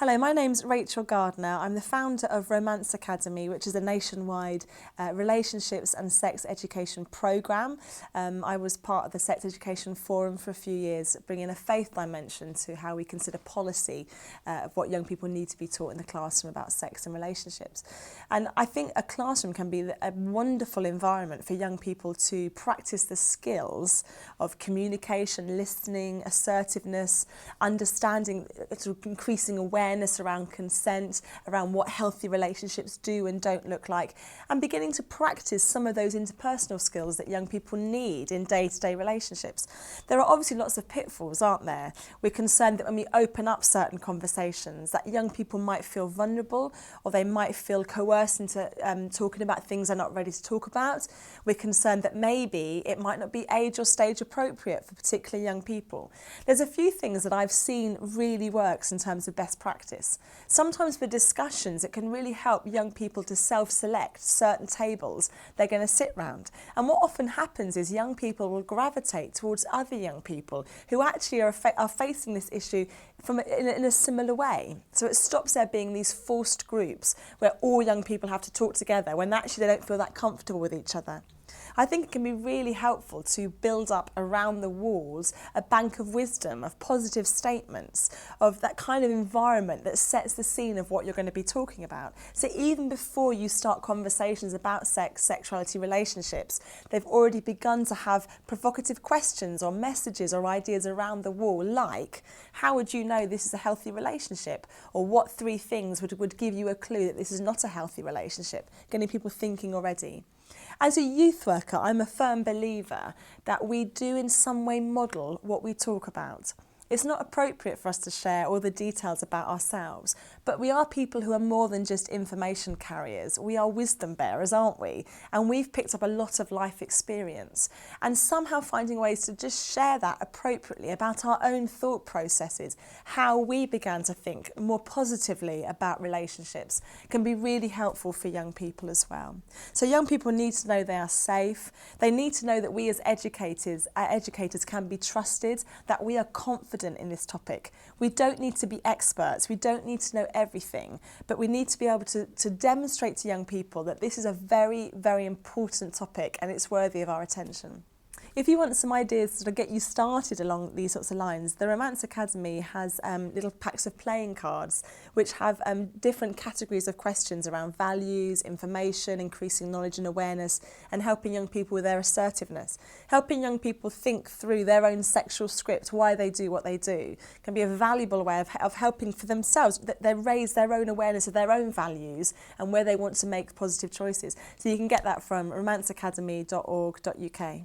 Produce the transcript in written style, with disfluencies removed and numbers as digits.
Hello, my name's Rachel Gardner. I'm the founder of Romance Academy, which is a nationwide relationships and sex education programme. I was part of the Sex Education Forum for a few years, bringing a faith dimension to how we consider policy of what young people need to be taught in the classroom about sex and relationships. And I think a classroom can be a wonderful environment for young people to practice the skills of communication, listening, assertiveness, understanding, sort of increasing awareness around consent, around what healthy relationships do and don't look like, and beginning to practice some of those interpersonal skills that young people need in day-to-day relationships. There are obviously lots of pitfalls, aren't there? We're concerned that when we open up certain conversations, that young people might feel vulnerable or they might feel coerced into talking about things they're not ready to talk about. We're concerned that maybe it might not be age or stage appropriate for particular young people. There's a few things that I've seen really works in terms of best practice. Sometimes for discussions, it can really help young people to self-select certain tables they're going to sit round. And what often happens is young people will gravitate towards other young people who actually are facing this issue in a similar way. So it stops there being these forced groups where all young people have to talk together when actually they don't feel that comfortable with each other. I think it can be really helpful to build up around the walls a bank of wisdom, of positive statements, of that kind of environment that sets the scene of what you're going to be talking about. So even before you start conversations about sex, sexuality, relationships, they've already begun to have provocative questions or messages or ideas around the wall, like, how would you know this is a healthy relationship? Or what 3 things would give you a clue that this is not a healthy relationship? Getting people thinking already. As a youth worker, I'm a firm believer that we do in some way model what we talk about. It's not appropriate for us to share all the details about ourselves, but we are people who are more than just information carriers. We are wisdom bearers, aren't we? And we've picked up a lot of life experience. And somehow finding ways to just share that appropriately about our own thought processes, how we began to think more positively about relationships, can be really helpful for young people as well. So young people need to know they are safe. They need to know that we as educators can be trusted, that we are confident in this topic. We don't need to be experts, we don't need to know everything, but we need to be able to demonstrate to young people that this is a very, very important topic and it's worthy of our attention. If you want some ideas to sort of get you started along these sorts of lines, the Romance Academy has little packs of playing cards which have different categories of questions around values, information, increasing knowledge and awareness, and helping young people with their assertiveness. Helping young people think through their own sexual script, why they do what they do, can be a valuable way of helping for themselves. They raise their own awareness of their own values and where they want to make positive choices. So you can get that from romanceacademy.org.uk.